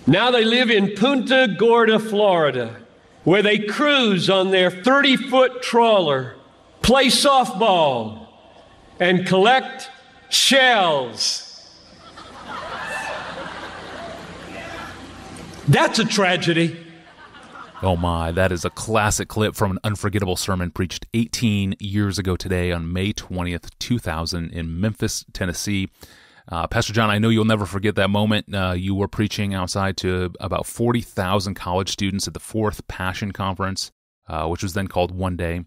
Now they live in Punta Gorda, Florida, where they cruise on their 30-foot trawler, play softball, and collect shells. That's a tragedy. Oh my, that is a classic clip from an unforgettable sermon preached 18 years ago today on May 20th, 2000 in Memphis, Tennessee. Pastor John, I know you'll never forget that moment. You were preaching outside to about 40,000 college students at the Fourth Passion Conference, which was then called One Day.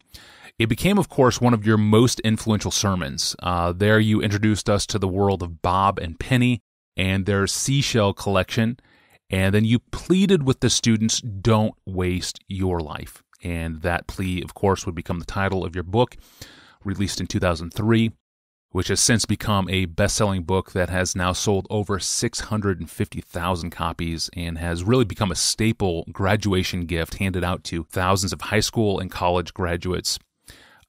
It became, of course, one of your most influential sermons. There you introduced us to the world of Bob and Penny and their seashell collection. And then you pleaded with the students, don't waste your life. And that plea, of course, would become the title of your book, released in 2003, which has since become a best-selling book that has now sold over 650,000 copies and has really become a staple graduation gift handed out to thousands of high school and college graduates.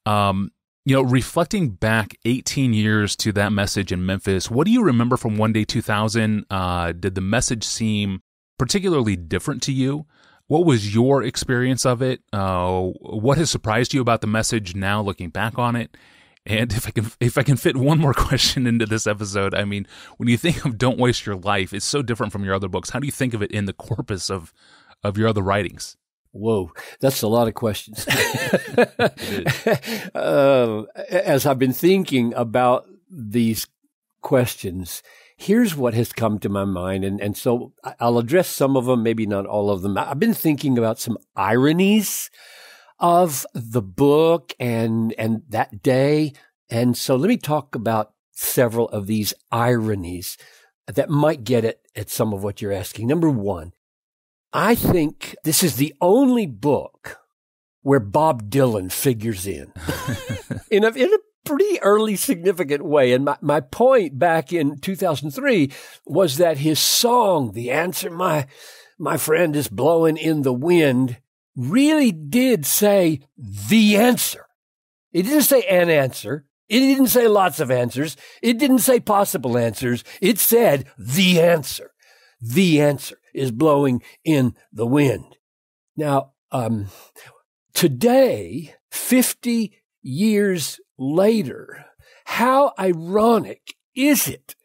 Reflecting back 18 years to that message in Memphis, what do you remember from One Day 2000? Did the message seem particularly different to you? What was your experience of it? What has surprised you about the message now, looking back on it? And if I can fit one more question into this episode, I mean, when you think of Don't Waste Your Life, it's so different from your other books. How do you think of it in the corpus of your other writings? Whoa, that's a lot of questions. As I've been thinking about these questions, here's what has come to my mind, and so I'll address some of them, maybe not all of them. I've been thinking about some ironies of the book and that day, and so let me talk about several of these ironies that might get at some of what you're asking. Number one, I think this is the only book where Bob Dylan figures in in a pretty early, significant way. And my point back in 2003 was that his song, The Answer My Friend is Blowing in the Wind, really did say the answer. It didn't say an answer. It didn't say lots of answers. It didn't say possible answers. It said the answer. The answer is blowing in the wind. Now, today, 50 years later, how ironic is it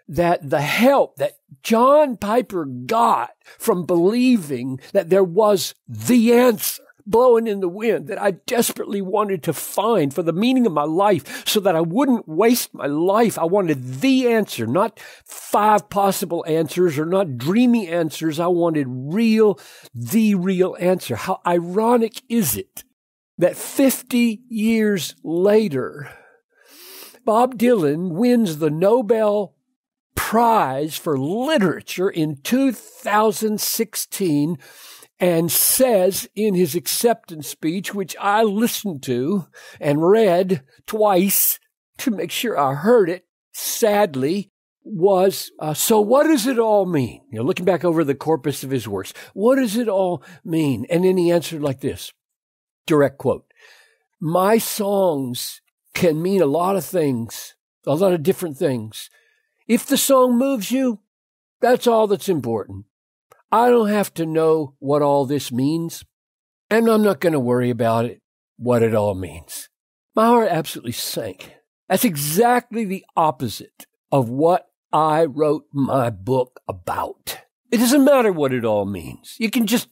that the help that John Piper got from believing that there was the answer blowing in the wind that I desperately wanted to find for the meaning of my life so that I wouldn't waste my life. I wanted the answer, not 5 possible answers or not dreamy answers. I wanted the real answer. How ironic is it that 50 years later, Bob Dylan wins the Nobel Prize for Literature in 2016 and says in his acceptance speech, which I listened to and read twice to make sure I heard it, sadly, was, so what does it all mean? Looking back over the corpus of his works, what does it all mean? And then he answered like this, direct quote, my songs can mean a lot of things, a lot of different things. If the song moves you, that's all that's important. I don't have to know what all this means, and I'm not going to worry about it, what it all means. My heart absolutely sank. That's exactly the opposite of what I wrote my book about. It doesn't matter what it all means. You can just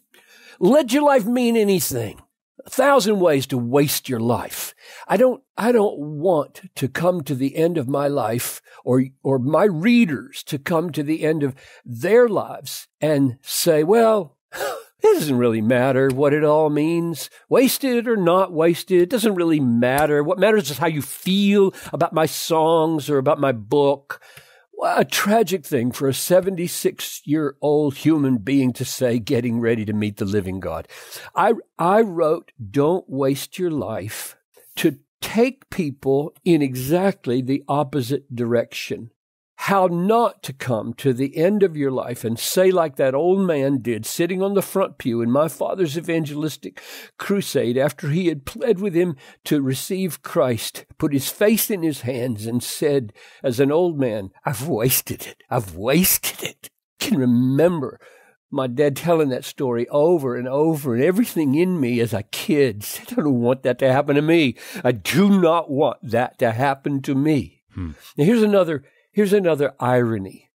let your life mean anything. 1,000 ways to waste your life. I don't want to come to the end of my life or my readers to come to the end of their lives and say, well, it doesn't really matter what it all means. Wasted or not wasted, it doesn't really matter. What matters is how you feel about my songs or about my book. What a tragic thing for a 76-year-old human being to say, getting ready to meet the living God. I wrote Don't Waste Your Life to take people in exactly the opposite direction. How not to come to the end of your life and say like that old man did sitting on the front pew in my father's evangelistic crusade after he had pled with him to receive Christ, put his face in his hands and said as an old man, I've wasted it. I've wasted it. I can remember my dad telling that story over and over, and everything in me as a kid said, I don't want that to happen to me. I do not want that to happen to me. Now, here's another irony.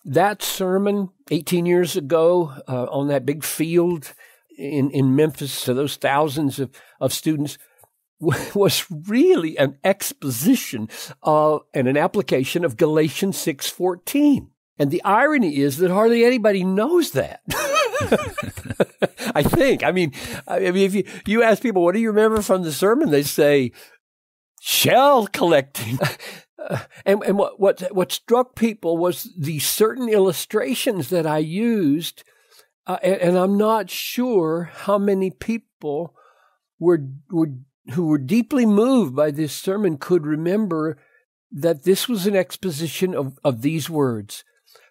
That sermon 18 years ago on that big field in Memphis to those thousands of students was really an exposition of and an application of Galatians 6:14. And the irony is that hardly anybody knows that. I think. I mean, if you ask people, what do you remember from the sermon? They say, shell collecting. And what struck people was the certain illustrations that I used, and I'm not sure how many people who were deeply moved by this sermon could remember that this was an exposition of these words.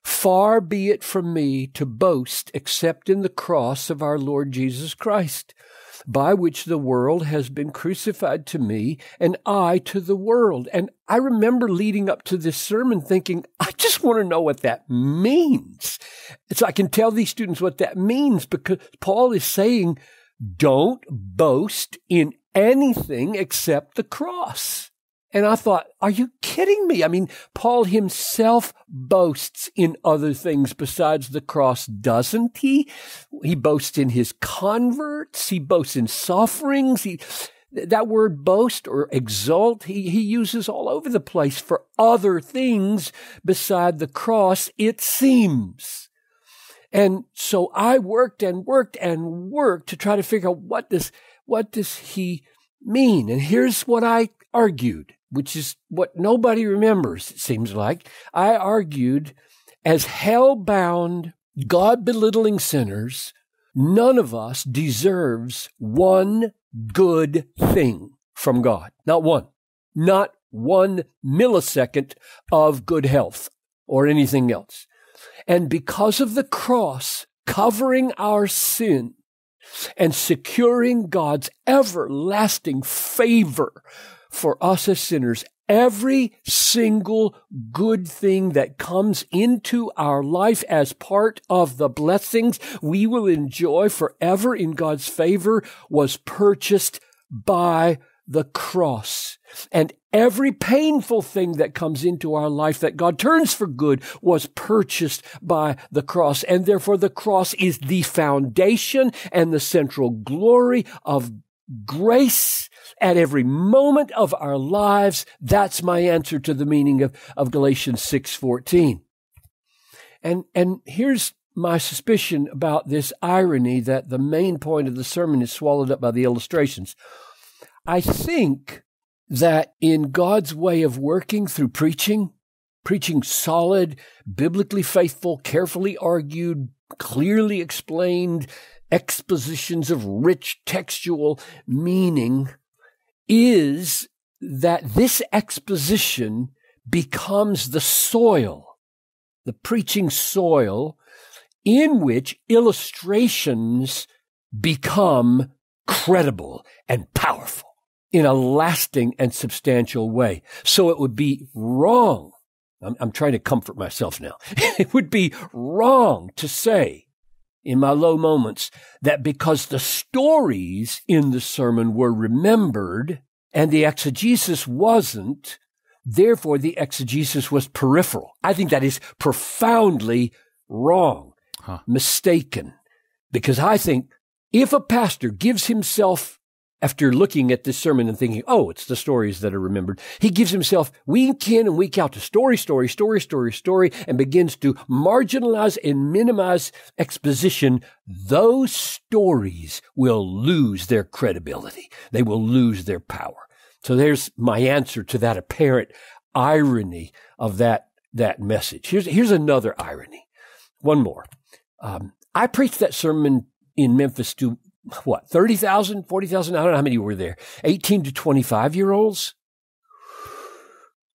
Far be it from me to boast except in the cross of our Lord Jesus Christ, by which the world has been crucified to me and I to the world. And I remember leading up to this sermon thinking, I just want to know what that means. So I can tell these students what that means, because Paul is saying, don't boast in anything except the cross. And I thought, are you kidding me? I mean, Paul himself boasts in other things besides the cross, doesn't he? He boasts in his converts. He boasts in sufferings. That word boast or exult, he uses all over the place for other things beside the cross, it seems. And so I worked and worked and worked to try to figure out what does he mean? And here's what I argued, which is what nobody remembers, it seems like. I argued, as hell-bound, God-belittling sinners, none of us deserves one good thing from God. Not one. Not 1 millisecond of good health or anything else. And because of the cross covering our sin and securing God's everlasting favor for us as sinners, every single good thing that comes into our life as part of the blessings we will enjoy forever in God's favor was purchased by the cross. And every painful thing that comes into our life that God turns for good was purchased by the cross. And therefore the cross is the foundation and the central glory of grace at every moment of our lives. That's my answer to the meaning of Galatians 6:14. And here's my suspicion about this irony that the main point of the sermon is swallowed up by the illustrations. I think that in God's way of working through preaching solid, biblically faithful, carefully argued, clearly explained expositions of rich textual meaning, is that this exposition becomes the soil, the preaching soil, in which illustrations become credible and powerful in a lasting and substantial way. So it would be wrong. I'm trying to comfort myself now. It would be wrong to say in my low moments that because the stories in the sermon were remembered and the exegesis wasn't, therefore the exegesis was peripheral. I think that is profoundly wrong, mistaken, because I think if a pastor gives himself, after looking at this sermon and thinking, oh, it's the stories that are remembered, he gives himself week in and week out to story, and begins to marginalize and minimize exposition, those stories will lose their credibility. They will lose their power. So there's my answer to that apparent irony of that message. Here's another irony. One more. I preached that sermon in Memphis to 30,000, 40,000? I don't know how many were there. 18 to 25-year-olds.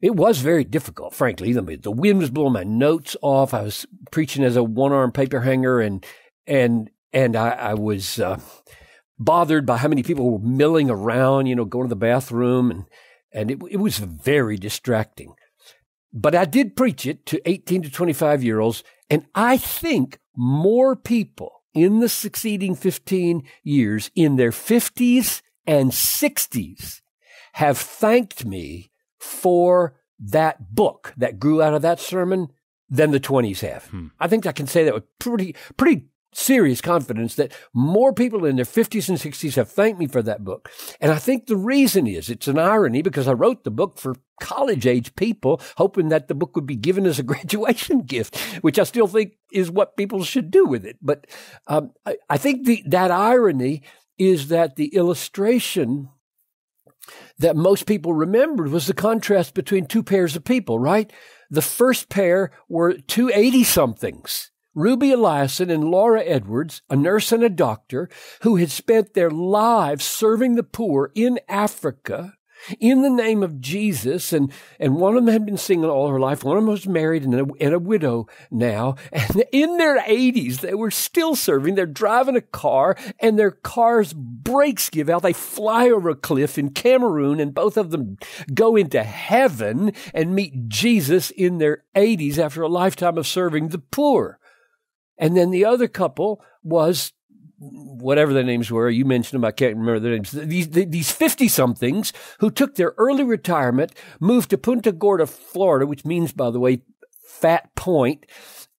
It was very difficult, frankly. The wind was blowing my notes off. I was preaching as a one-arm paper hanger, and I was bothered by how many people were milling around, going to the bathroom, and it was very distracting. But I did preach it to 18 to 25-year-olds, and I think more people in the succeeding 15 years in their 50s and 60s have thanked me for that book that grew out of that sermon than the 20s have. I think I can say that with pretty serious confidence that more people in their 50s and 60s have thanked me for that book. And I think the reason is, it's an irony because I wrote the book for college-age people, hoping that the book would be given as a graduation gift, which I still think is what people should do with it. But I think that irony is that the illustration that most people remembered was the contrast between two pairs of people, right? The first pair were two 80-somethings, Ruby Eliason and Laura Edwards, a nurse and a doctor, who had spent their lives serving the poor in Africa in the name of Jesus. And one of them had been single all her life. One of them was married and a widow now. And in their 80s, they were still serving. They're driving a car and their car's brakes give out. They fly over a cliff in Cameroon and both of them go into heaven and meet Jesus in their 80s after a lifetime of serving the poor. And then the other couple was, whatever their names were, you mentioned them, I can't remember their names, these 50-somethings who took their early retirement, moved to Punta Gorda, Florida, which means, by the way, Fat Point,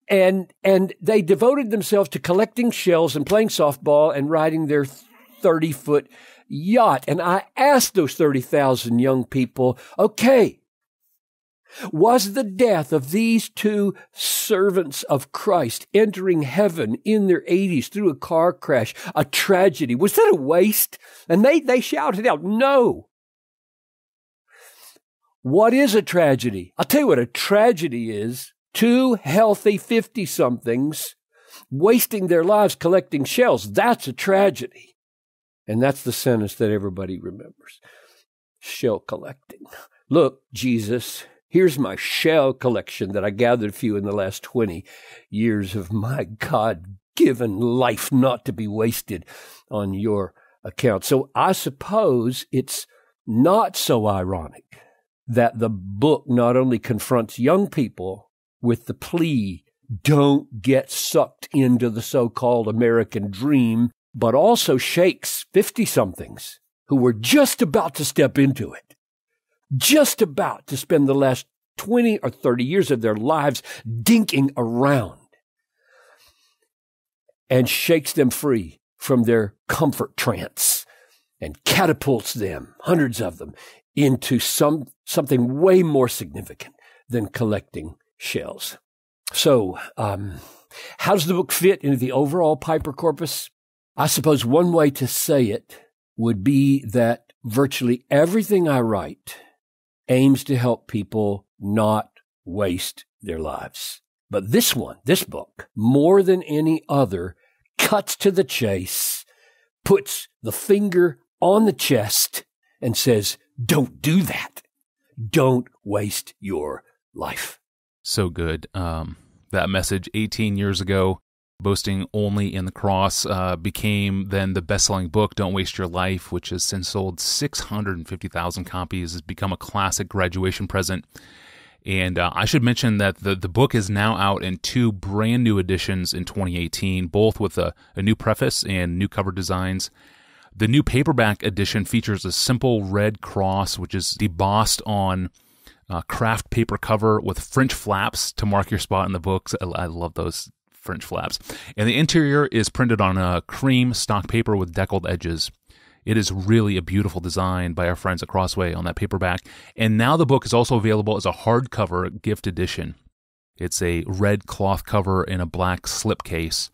and they devoted themselves to collecting shells and playing softball and riding their 30-foot yacht. And I asked those 30,000 young people, okay, was the death of these two servants of Christ entering heaven in their 80s through a car crash a tragedy? Was that a waste? And they shouted out, no. What is a tragedy? I'll tell you what a tragedy is. Two healthy 50-somethings wasting their lives collecting shells. That's a tragedy. And that's the sentence that everybody remembers. Shell collecting. Look, Jesus, here's my shell collection that I gathered a few in the last 20 years of my God-given life not to be wasted on your account. So I suppose it's not so ironic that the book not only confronts young people with the plea, don't get sucked into the so-called American dream, but also shakes 50-somethings who were just about to step into it. Just about to spend the last 20 or 30 years of their lives dinking around, and shakes them free from their comfort trance and catapults them, hundreds of them, into something way more significant than collecting shells. So, how does the book fit into the overall Piper corpus? I suppose one way to say it would be that virtually everything I write aims to help people not waste their lives. But this book, more than any other, cuts to the chase, puts the finger on the chest, and says, don't do that. Don't waste your life. So good. That message 18 years ago, Boasting Only in the Cross, became then the best-selling book, Don't Waste Your Life, which has since sold 650,000 copies, has become a classic graduation present. And I should mention that the book is now out in two brand new editions in 2018, both with a new preface and new cover designs. The new paperback edition features a simple red cross, which is debossed on craft paper cover with French flaps to mark your spot in the books. I love those French flaps. And the interior is printed on a cream stock paper with deckled edges. It is really a beautiful design by our friends at Crossway on that paperback. And now the book is also available as a hardcover gift edition. It's a red cloth cover in a black slipcase,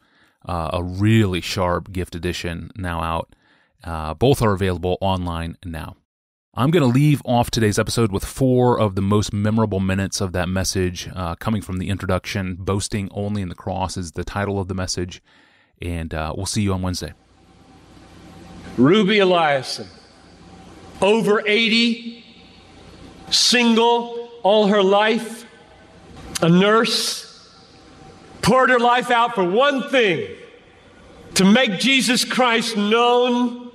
a really sharp gift edition now out. Both are available online now. I'm going to leave off today's episode with 4 of the most memorable minutes of that message, coming from the introduction. Boasting Only in the Cross is the title of the message, and we'll see you on Wednesday. Ruby Eliason, over 80, single all her life, a nurse, poured her life out for one thing, to make Jesus Christ known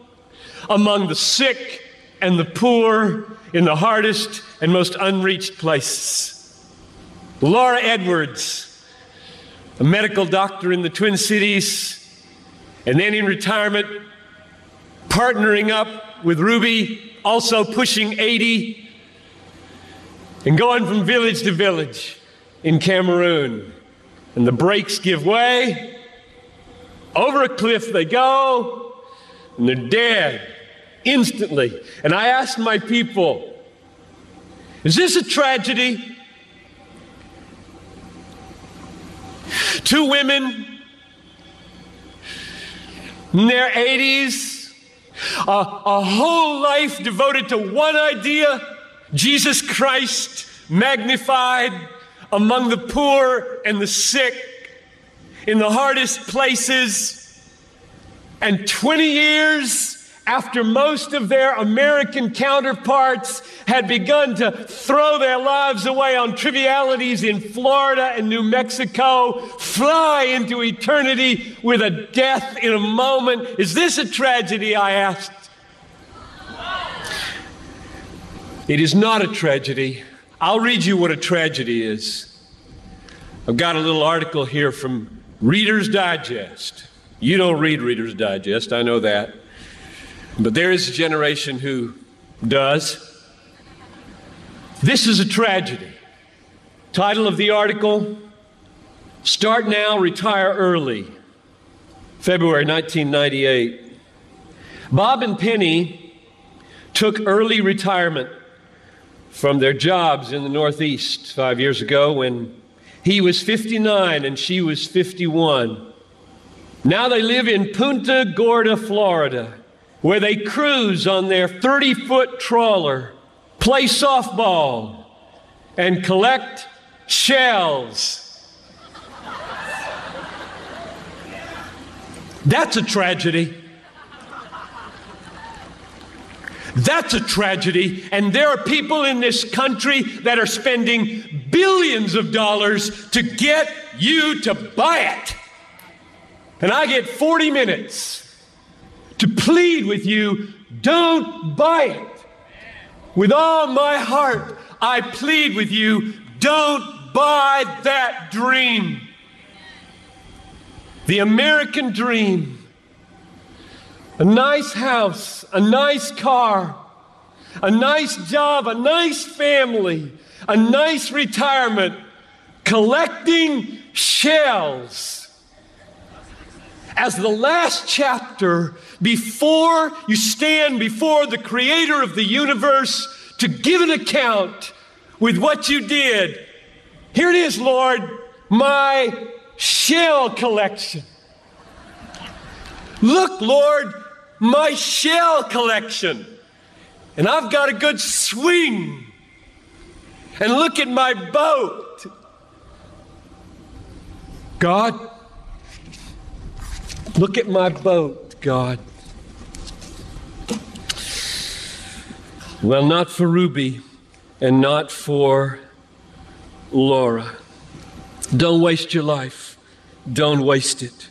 among the sick and the poor in the hardest and most unreached places. Laura Edwards, a medical doctor in the Twin Cities, and then in retirement, partnering up with Ruby, also pushing 80, and going from village to village in Cameroon. And the brakes give way, over a cliff they go, and they're dead instantly. And I asked my people, is this a tragedy? Two women in their 80s, a whole life devoted to one idea, Jesus Christ magnified among the poor and the sick, in the hardest places. And 20 years after most of their American counterparts had begun to throw their lives away on trivialities in Florida and New Mexico, fly into eternity with a death in a moment. Is this a tragedy, I asked? It is not a tragedy. I'll read you what a tragedy is. I've got a little article here from Reader's Digest. You don't read Reader's Digest, I know that. But there is a generation who does. This is a tragedy. Title of the article, Start Now, Retire Early, February 1998. Bob and Penny took early retirement from their jobs in the Northeast 5 years ago when he was 59 and she was 51. Now they live in Punta Gorda, Florida, where they cruise on their 30-foot trawler, play softball, and collect shells. That's a tragedy. That's a tragedy. And there are people in this country that are spending billions of dollars to get you to buy it. And I get 40 minutes to plead with you, don't buy it. With all my heart, I plead with you, don't buy that dream. The American dream. A nice house, a nice car, a nice job, a nice family, a nice retirement, collecting shells. As the last chapter, before you stand before the Creator of the universe to give an account with what you did. Here it is, Lord, my shell collection. Look, Lord, my shell collection. And I've got a good swing. And look at my boat. God, look at my boat, God. Well, not for Ruby and not for Laura. Don't waste your life. Don't waste it.